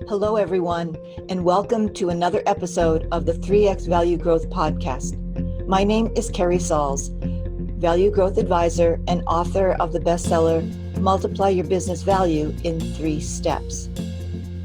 Hello, everyone, and welcome to another episode of the 3X Value Growth Podcast. My name is Carrie Sauls, Value Growth Advisor and author of the bestseller, Multiply Your Business Value in 3 Steps.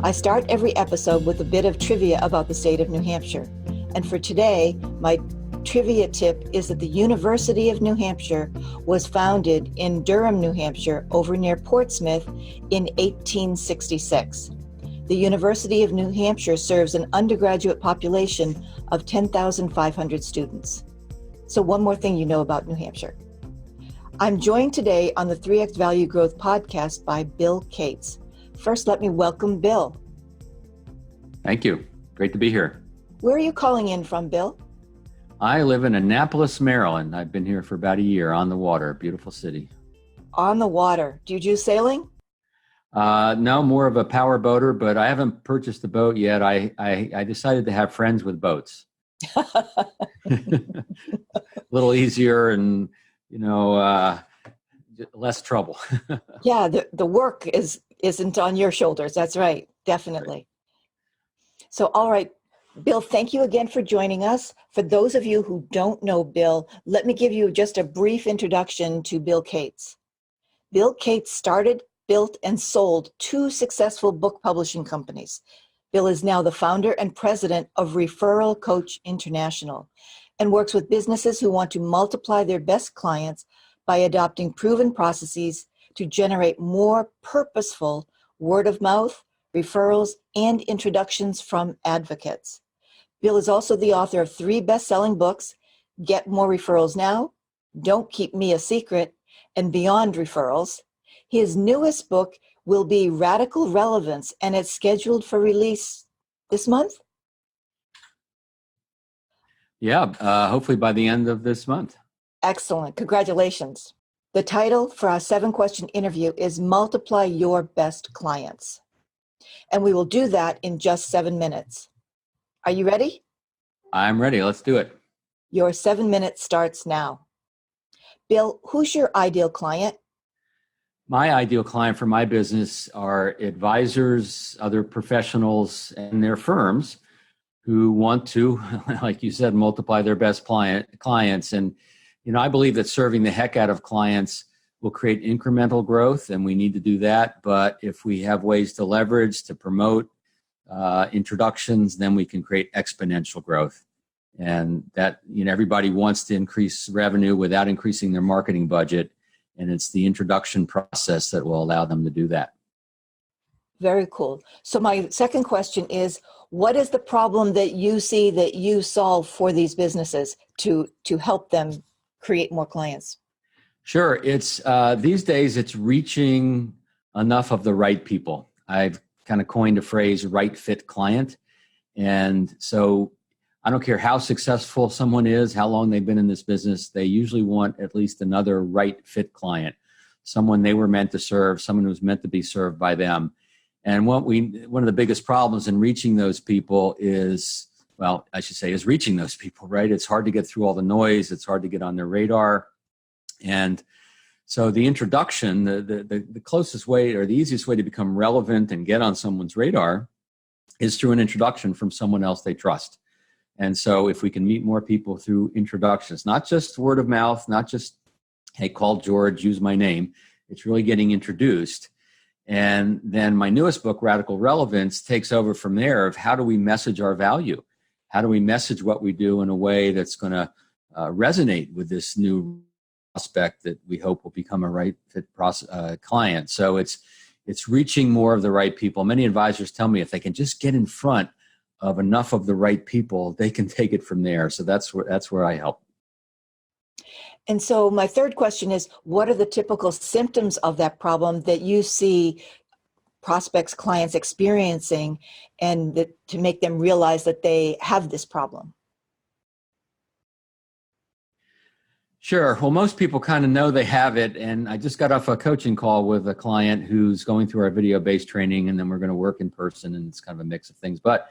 I start every episode with a bit of trivia about the state of New Hampshire. And for today, my trivia tip is that the University of New Hampshire was founded in Durham, New Hampshire, over near Portsmouth in 1866. The University of New Hampshire serves an undergraduate population of 10,500 students. So one more thing you know about New Hampshire. I'm joined today on the 3X Value Growth Podcast by Bill Cates. First, let me welcome Bill. Thank you. Great to be here. Where are you calling in from, Bill? I live in Annapolis, Maryland. I've been here for about a year on the water. Beautiful city. On the water. Do you do sailing? No, more of a power boater, but I haven't purchased a boat yet. I decided to have friends with boats. A little easier and, less trouble. Yeah, the work isn't on your shoulders. That's right. Definitely. Right. So, all right, Bill, thank you again for joining us. For those of you who don't know Bill, let me give you just a brief introduction to Bill Cates. Bill Cates started, built, and sold 2 successful book publishing companies. Bill is now the founder and president of Referral Coach International and works with businesses who want to multiply their best clients by adopting proven processes to generate more purposeful word of mouth, referrals, and introductions from advocates. Bill is also the author of 3 best-selling books, Get More Referrals Now, Don't Keep Me a Secret, and Beyond Referrals. His newest book will be Radical Relevance, and it's scheduled for release this month? Yeah, hopefully by the end of this month. Excellent. Congratulations. The title for our 7-question interview is Multiply Your Best Clients. And we will do that in just 7 minutes. Are you ready? I'm ready. Let's do it. Your 7 minutes starts now. Bill, who's your ideal client? My ideal client for my business are advisors, other professionals, and their firms who want to, like you said, multiply their best clients. And, I believe that serving the heck out of clients will create incremental growth, and we need to do that. But if we have ways to leverage, to promote introductions, then we can create exponential growth. And that, everybody wants to increase revenue without increasing their marketing budget. And it's the introduction process that will allow them to do that. Very cool. So my second question is, what is the problem that you see that you solve for these businesses to help them create more clients? Sure. It's these days it's reaching enough of the right people. I've kind of coined a phrase, right fit client. And so I don't care how successful someone is, how long they've been in this business, they usually want at least another right fit client, someone they were meant to serve, someone who's meant to be served by them. And one of the biggest problems in reaching those people is reaching those people, right? It's hard to get through all the noise. It's hard to get on their radar. And so the introduction, the closest way or the easiest way to become relevant and get on someone's radar is through an introduction from someone else they trust. And so if we can meet more people through introductions, not just word of mouth, not just, hey, call George, use my name. It's really getting introduced. And then my newest book, Radical Relevance, takes over from there of how do we message our value? How do we message what we do in a way that's going to resonate with this new prospect that we hope will become a right fit client? So it's reaching more of the right people. Many advisors tell me if they can just get in front of enough of the right people, they can take it from there. So that's where I help. And so my third question is, what are the typical symptoms of that problem that you see prospects, clients experiencing, and to make them realize that they have this problem? Sure. Well, most people kind of know they have it. And I just got off a coaching call with a client who's going through our video-based training, and then we're going to work in person, and it's kind of a mix of things. But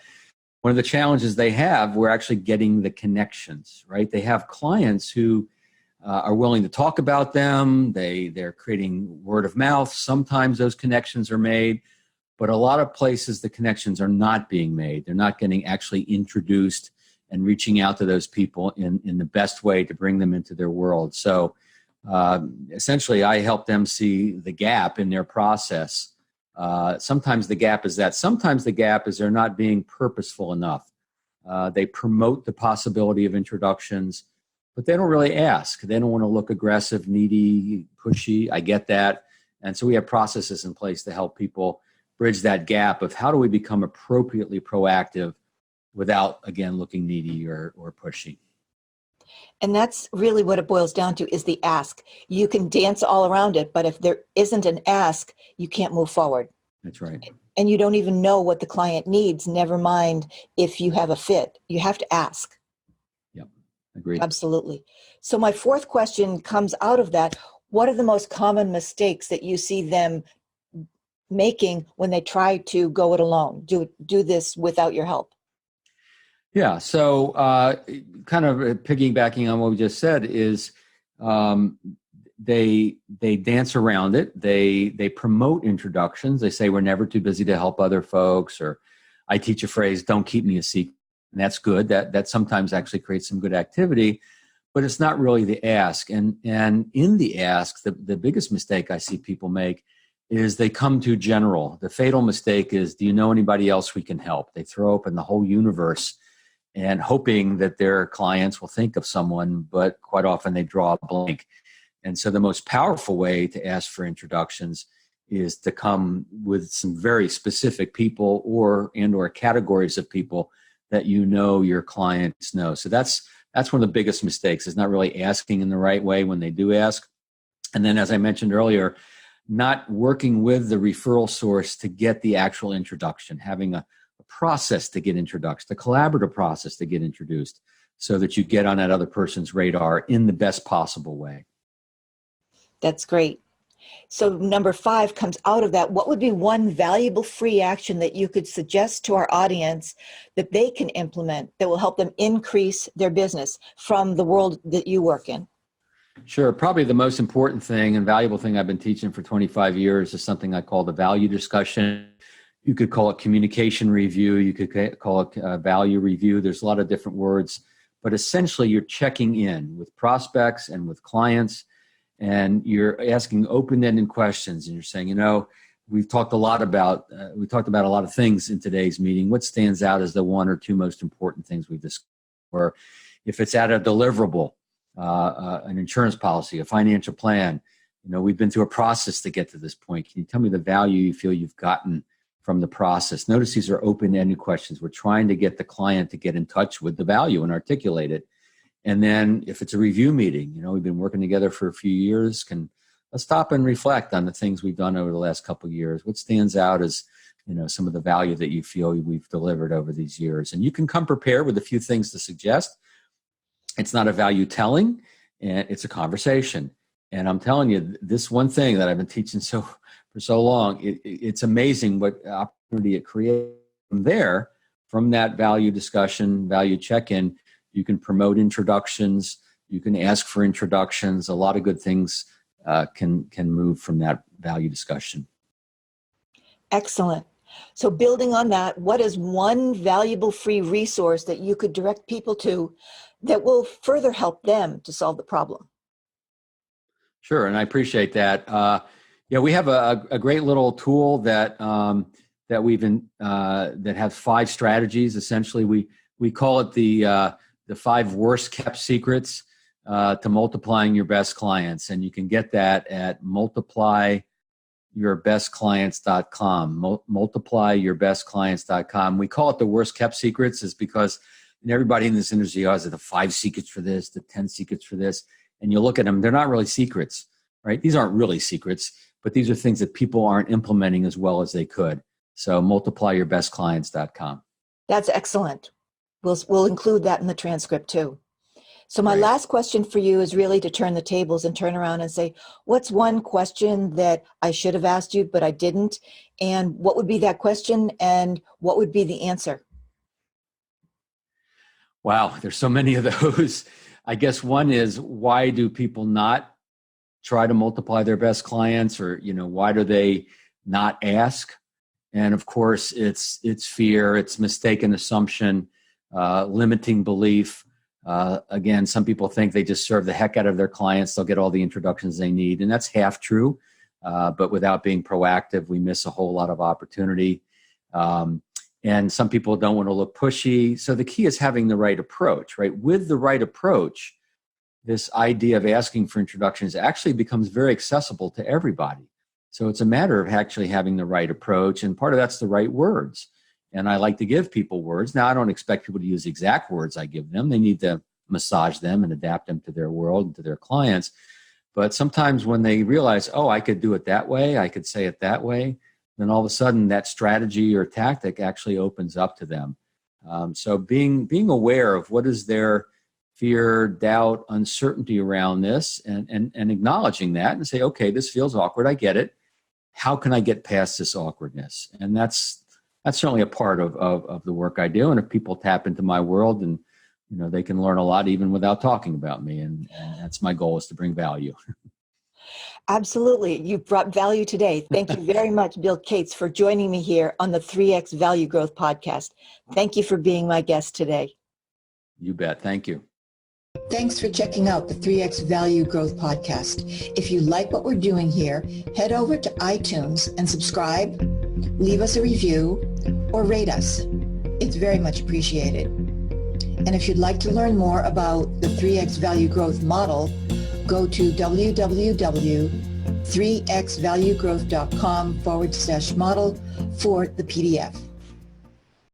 one of the challenges they have, we're actually getting the connections, right? They have clients who are willing to talk about them. They're creating word of mouth. Sometimes those connections are made, But a lot of places, the connections are not being made. They're not getting actually introduced and reaching out to those people in the best way to bring them into their world. So essentially, I help them see the gap in their process. Sometimes the gap is that. Sometimes the gap is they're not being purposeful enough. They promote the possibility of introductions, but they don't really ask. They don't want to look aggressive, needy, pushy. I get that. And so we have processes in place to help people bridge that gap of how do we become appropriately proactive without, again, looking needy or pushy. And that's really what it boils down to, is the ask. You can dance all around it, but if there isn't an ask, you can't move forward. That's right. And you don't even know what the client needs, never mind if you have a fit. You have to ask. Yep. Agreed. Absolutely. So my fourth question comes out of that. What are the most common mistakes that you see them making when they try to go it alone, do this without your help? Yeah. So kind of piggybacking on what we just said is they dance around it. They promote introductions. They say we're never too busy to help other folks, or I teach a phrase, don't keep me a secret. And that's good. That sometimes actually creates some good activity, but it's not really the ask. And in the ask, the biggest mistake I see people make is they come too general. The fatal mistake is, do you know anybody else we can help? They throw open the whole universe and hoping that their clients will think of someone, but quite often they draw a blank. And so the most powerful way to ask for introductions is to come with some very specific people or categories of people that you know your clients know. So that's one of the biggest mistakes, is not really asking in the right way when they do ask. And then, as I mentioned earlier, not working with the referral source to get the actual introduction, having a process to get introduced, a collaborative process to get introduced, so that you get on that other person's radar in the best possible way. That's great. So number 5 comes out of that. What would be one valuable free action that you could suggest to our audience that they can implement that will help them increase their business from the world that you work in? Sure. Probably the most important thing and valuable thing I've been teaching for 25 years is something I call the value discussion. You could call it communication review. You could call it value review. There's a lot of different words, but essentially you're checking in with prospects and with clients, and you're asking open-ended questions, and you're saying, we've talked a lot about, we talked about a lot of things in today's meeting. What stands out as the one or two most important things we've discussed? Or if it's at a deliverable, an insurance policy, a financial plan, we've been through a process to get to this point. Can you tell me the value you feel you've gotten from the process? Notice these are open-ended questions. We're trying to get the client to get in touch with the value and articulate it. And then if it's a review meeting, we've been working together for a few years, let's stop and reflect on the things we've done over the last couple of years. What stands out as, some of the value that you feel we've delivered over these years. And you can come prepared with a few things to suggest. It's not a value telling, and it's a conversation. And I'm telling you, this one thing that I've been teaching for so long, it's amazing what opportunity it creates from there, from that value discussion, value check-in. You can promote introductions. You can ask for introductions. A lot of good things can move from that value discussion. Excellent. So building on that, what is one valuable free resource that you could direct people to that will further help them to solve the problem? Sure, and I appreciate that. We have a great little tool that that has 5 strategies. Essentially, we call it the 5 worst kept secrets to multiplying your best clients, and you can get that at multiplyourbestclients.com. Multiplyourbestclients.com. We call it the worst kept secrets, is because everybody in this industry has the 5 secrets for this, the 10 secrets for this, and you look at them, they're not really secrets, right? These aren't really secrets, but these are things that people aren't implementing as well as they could. So multiplyourbestclients.com. That's excellent. We'll include that in the transcript too. So my Great. last question for you is really to turn the tables and turn around and say, what's one question that I should have asked you, but I didn't? And what would be that question, and what would be the answer? Wow, there's so many of those. I guess one is, why do people not try to multiply their best clients, or why do they not ask? And of course, it's fear, it's mistaken assumption, limiting belief. Again, some people think they just serve the heck out of their clients. They'll get all the introductions they need. And that's half true. But without being proactive, we miss a whole lot of opportunity. And some people don't want to look pushy. So the key is having the right approach, right? With the right approach, this idea of asking for introductions actually becomes very accessible to everybody. So it's a matter of actually having the right approach. And part of that's the right words. And I like to give people words. Now, I don't expect people to use the exact words I give them. They need to massage them and adapt them to their world and to their clients. But sometimes when they realize, oh, I could do it that way, I could say it that way, then all of a sudden that strategy or tactic actually opens up to them. So being aware of what is their fear, doubt, uncertainty around this and acknowledging that and say, okay, this feels awkward. I get it. How can I get past this awkwardness? And that's certainly a part of the work I do. And if people tap into my world, and they can learn a lot even without talking about me. And that's my goal, is to bring value. Absolutely. You brought value today. Thank you very much, Bill Cates, for joining me here on the 3X Value Growth Podcast. Thank you for being my guest today. You bet. Thank you. Thanks for checking out the 3X Value Growth Podcast. If you like what we're doing here, head over to iTunes and subscribe, leave us a review, or rate us. It's very much appreciated. And if you'd like to learn more about the 3X Value Growth model, go to www.3xvaluegrowth.com/model for the PDF.